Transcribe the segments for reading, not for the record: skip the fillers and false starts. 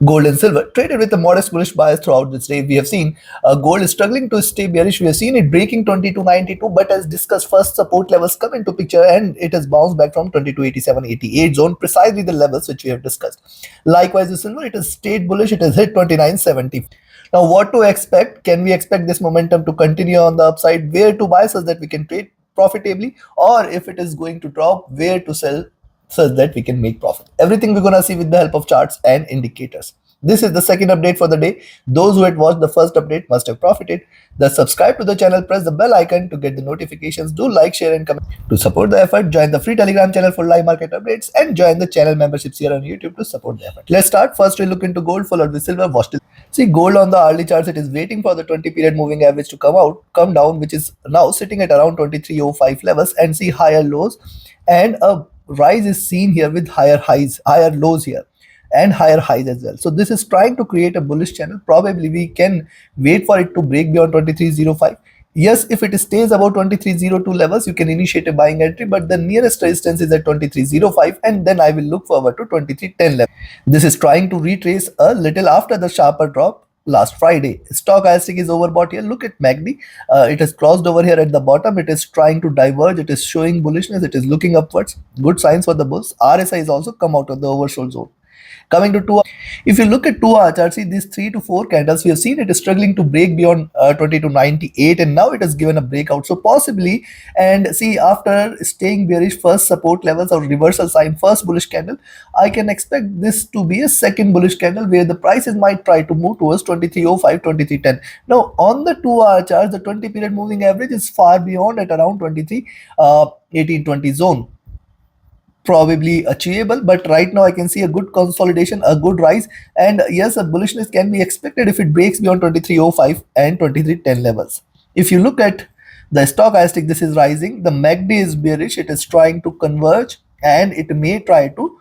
Gold and silver traded with a modest bullish bias throughout this day. We have seen gold is struggling to stay bearish. We have seen it breaking 2292, but as discussed, first support levels come into picture and it has bounced back from 2287-88 zone, precisely the levels which we have discussed. Likewise, the silver, it has stayed bullish. It has hit 2970. Now, what to expect? Can we expect this momentum to continue on the upside? Where to buy so that we can trade profitably, or if it is going to drop, where to sell so that we can make profit? Everything we're gonna see with the help of charts and indicators. This is the second update for the day. Those who had watched the first update must have profited. Thus, subscribe to the channel, press the bell icon to get the notifications. Do like, share, and comment to support the effort. Join the free Telegram channel for live market updates and join the channel memberships here on YouTube to support the effort. Let's start. First, we look into gold, followed with silver. Watch till see gold on the early charts. It is waiting for the 20 period moving average to come down, which is now sitting at around 2305 levels, and see higher lows, and a rise is seen here with higher highs, higher lows here, and higher highs as well. So this is trying to create a bullish channel. Probably we can wait for it to break beyond 2305. Yes, if it stays above 2302 levels, you can initiate a buying entry, but the nearest resistance is at 2305, and then I will look forward to 2310 level. This is trying to retrace a little after the sharper drop last Friday. Stochastic is overbought here. Look at MACD. It has crossed over here at the bottom. It is trying to diverge. It is showing bullishness. It is looking upwards. Good signs for the bulls. RSI has also come out of the oversold zone. Coming to 2, if you look at 2-hour chart, see these 3 to 4 candles, we have seen it is struggling to break beyond 2298, and now it has given a breakout. So possibly, and see, after staying bearish, first support levels or reversal sign, first bullish candle, I can expect this to be a second bullish candle where the prices might try to move towards 2305, 2310. Now on the 2-hour chart, the 20 period moving average is far beyond at around 23 1820 zone. Probably achievable, but right now I can see a good consolidation, a good rise, and yes, a bullishness can be expected if it breaks beyond 2305 and 2310 levels. If you look at the stochastic, this is rising, the MACD is bearish, it is trying to converge, and it may try to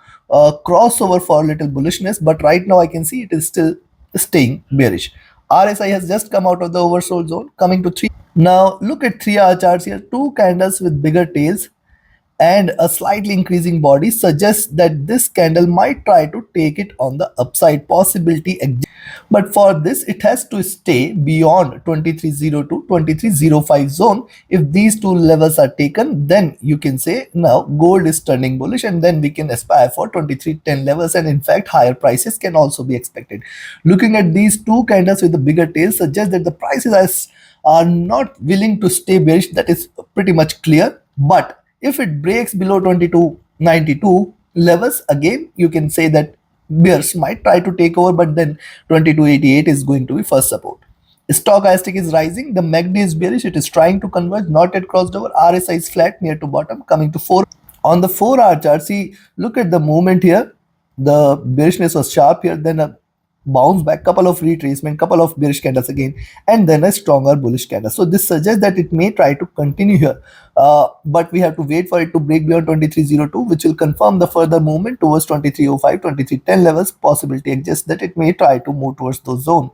cross over for a little bullishness, but right now I can see it is still staying bearish. RSI has just come out of the oversold zone. Coming to 3, now look at 3-hour charts here. 2 candles with bigger tails and a slightly increasing body suggests that this candle might try to take it on the upside possibility, but for this it has to stay beyond 2302 2305 zone. If these two levels are taken, then you can say now gold is turning bullish, and then we can aspire for 2310 levels, and in fact higher prices can also be expected. Looking at these 2 candles with the bigger tails suggests that the prices are not willing to stay bearish. That is pretty much clear, but if it breaks below 2292 levels, again you can say that bears might try to take over, but then 2288 is going to be first support. Stochastic is rising, the MACD is bearish, it is trying to converge, not yet crossed over. RSI is flat near to bottom. Coming to 4, on the 4-hour chart, see, look at the movement here. The bearishness was sharp here, then a bounce back, couple of retracement, couple of bearish candles again, and then a stronger bullish candle. So this suggests that it may try to continue here, but we have to wait for it to break beyond 2302, which will confirm the further movement towards 2305 2310 levels. Possibility exists that it may try to move towards those zones.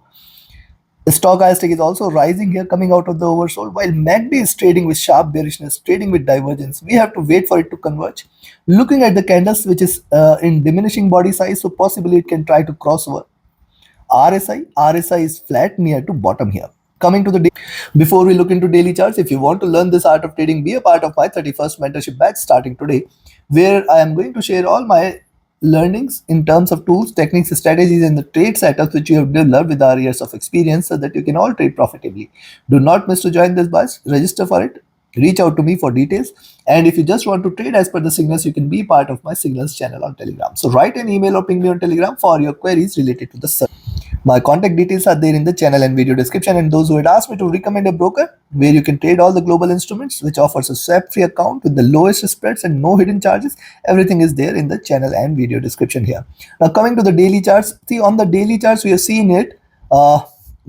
Stochastic is also rising here, coming out of the oversold, while MACD is trading with sharp bearishness, trading with divergence. We have to wait for it to converge. Looking at the candles, which is in diminishing body size, so possibly it can try to cross over. RSI is flat near to bottom here. Coming to the day, before we look into daily charts, if you want to learn this art of trading, be a part of my 31st mentorship batch starting today, where I am going to share all my learnings in terms of tools, techniques, strategies, and the trade setups which you have developed with our years of experience, so that you can all trade profitably. Do not miss to join this batch. Register for it. Reach out to me for details, and if you just want to trade as per the signals, you can be part of my signals channel on Telegram. So write an email or ping me on Telegram for your queries related to the service. My contact details are there in the channel and video description, and those who had asked me to recommend a broker where you can trade all the global instruments, which offers a swap-free account with the lowest spreads and no hidden charges, everything is there in the channel and video description here. Now coming to the daily charts, see, on the daily charts we have seen it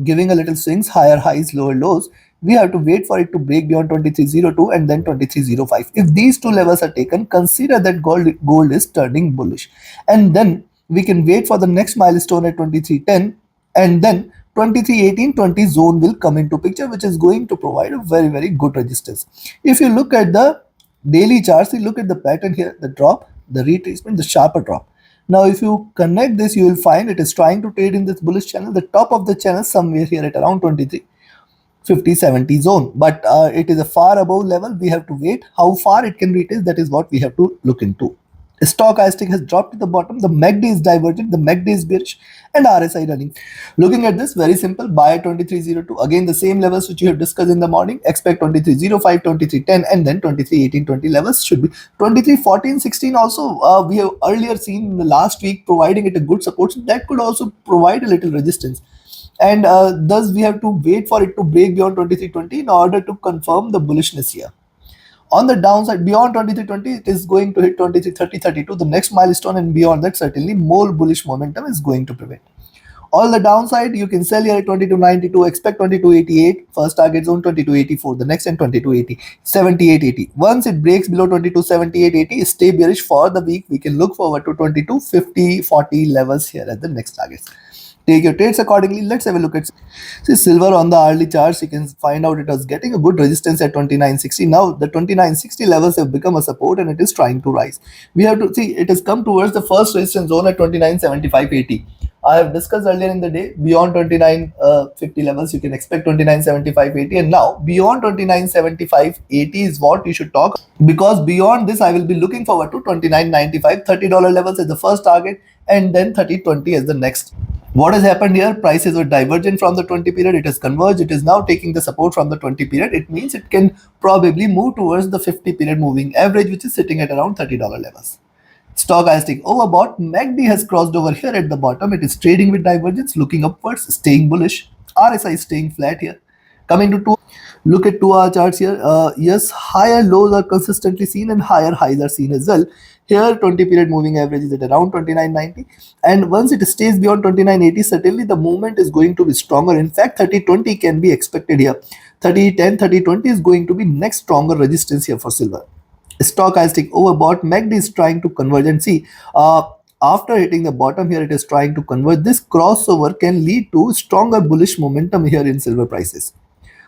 giving a little swings, higher highs, lower lows. We have to wait for it to break beyond 2302 and then 2305. If these two levels are taken, consider that gold is turning bullish, and then we can wait for the next milestone at 2310, and then 2318-20 zone will come into picture, which is going to provide a very good resistance. If you look at the daily charts, you look at the pattern here, the drop, the retracement, the sharper drop. Now, if you connect this, you will find it is trying to trade in this bullish channel, the top of the channel somewhere here at around 23. 50-70 zone, but it is a far above level. We have to wait how far it can reach. That is what we have to look into. Stochastic has dropped to the bottom. The MACD is divergent. The MACD is bearish, and RSI running. Looking at this, very simple. Buy at 2302. Again, the same levels which you have discussed in the morning. Expect 2305, 2310, and then 2318, 20 levels should be 2314, 16. Also, we have earlier seen in the last week providing it a good support. So that could also provide a little resistance, and thus we have to wait for it to break beyond 2320 in order to confirm the bullishness here. On the downside, beyond 2320, it is going to hit 2330, 32, the next milestone, and beyond that, certainly more bullish momentum is going to prevail. On the downside, you can sell here at 2292, expect 2288, first target zone 2284, the next and 2280, 7880. Once it breaks below 227880, stay bearish for the week. We can look forward to 2250, 40 levels here at the next targets. Take your trades accordingly. Let's have a look at silver on the hourly charts. You can find out it was getting a good resistance at 2960. Now the 2960 levels have become a support and it is trying to rise. We have to see it has come towards the first resistance zone at 2975.80. I have discussed earlier in the day, beyond 2950 levels you can expect 2975.80, and now beyond 2975.80 is what you should talk, because beyond this I will be looking forward to 29.95, $30 levels as the first target, and then 30.20 as the next. What has happened here? Prices were divergent from the 20 period. It has converged. It is now taking the support from the 20 period. It means it can probably move towards the 50 period moving average, which is sitting at around $30 levels. Stochastic overbought. MACD has crossed over here at the bottom. It is trading with divergence, looking upwards, staying bullish. RSI is staying flat here. Coming to look at 2-hour charts here. Yes, higher lows are consistently seen and higher highs are seen as well. Here 20 period moving average is at around 29.90, and once it stays beyond 29.80, certainly the movement is going to be stronger. In fact, 30.20 can be expected here. 30.10, 30.20 is going to be next stronger resistance here for silver. Stochastic overbought. MACD is trying to converge, and see, after hitting the bottom here, it is trying to converge. This crossover can lead to stronger bullish momentum here in silver prices.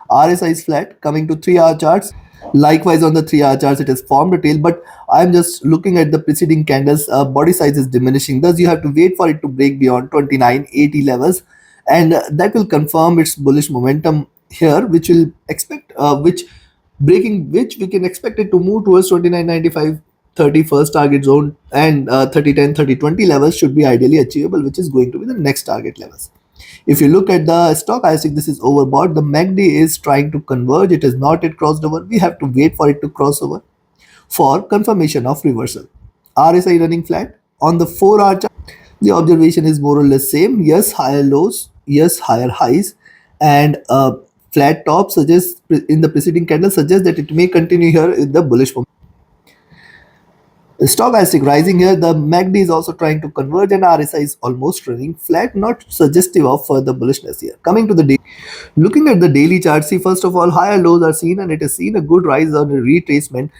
RSI is flat. Coming to 3-hour charts, likewise on the 3-hour charts it has formed a tail, but I'm just looking at the preceding candles. Body size is diminishing, thus you have to wait for it to break beyond 29.80 levels, and that will confirm its bullish momentum here, which will expect which we can expect it to move towards 29.95, 30 first target zone, and 30.10, 30.20 levels should be ideally achievable, which is going to be the next target levels. If you look at the stochastic, this is overbought. The MACD is trying to converge. It is not yet crossed over. We have to wait for it to cross over for confirmation of reversal. RSI running flat. On the 4-hour chart, the observation is more or less same. Yes, higher lows. Yes, higher highs. And flat top suggests in the preceding candle suggests that it may continue here in the bullish momentum. Stochastic rising here, the MACD is also trying to converge and RSI is almost running flat, not suggestive of further bullishness here. Coming to the day, looking at the daily chart, see, first of all, higher lows are seen and it has seen a good rise on a retracement.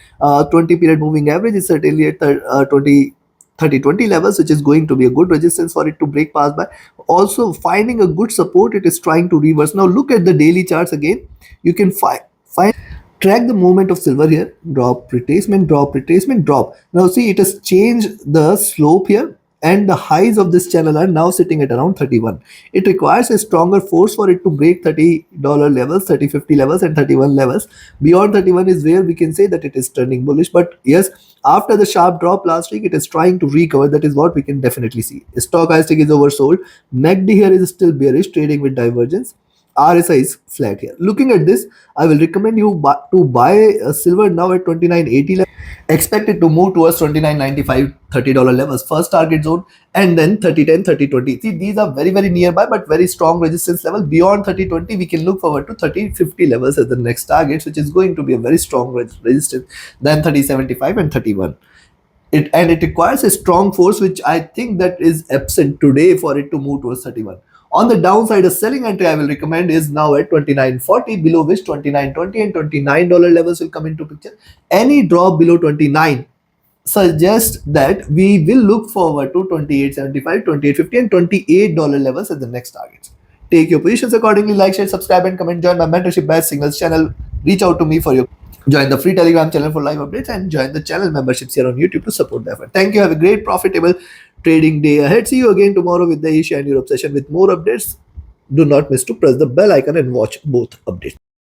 20 period moving average is certainly at 30-20 levels, which is going to be a good resistance for it to break past by. Also finding a good support, it is trying to reverse. Now look at the daily charts again. You can find track the movement of silver here. Drop, retracement, drop, retracement, drop. Now see, it has changed the slope here, and the highs of this channel are now sitting at around 31. It requires a stronger force for it to break $30 levels, 30.50 levels, and 31 levels. Beyond 31 is where we can say that it is turning bullish. But yes, after the sharp drop last week, it is trying to recover. That is what we can definitely see. Stochastic is oversold. MACD here is still bearish, trading with divergence. RSI is flat here. Looking at this, I will recommend you to buy silver now at 29.80 level. Expect it to move towards 29.95, $30 levels, first target zone, and then 30.10, 30.20. See, these are very, very nearby but very strong resistance level. Beyond 30.20, we can look forward to 30.50 levels as the next targets, which is going to be a very strong resistance, then 30.75 and 31. It requires a strong force, which I think that is absent today for it to move towards 31. On the downside, a selling entry I will recommend is now at 29.40, below which 29.20 and $29 levels will come into picture. Any drop below 29 suggests that we will look forward to 28.75, 28.50 and $28 levels as the next targets. Take your positions accordingly. Like, share, subscribe and comment. Join my mentorship Bad Signals channel. Reach out to me for your join the free Telegram channel for live updates, and join the channel memberships here on YouTube to support the effort. Thank you. Have a great profitable trading day ahead. See you again tomorrow with the Asia and Europe session with more updates. Do not miss to press the bell icon and watch both updates.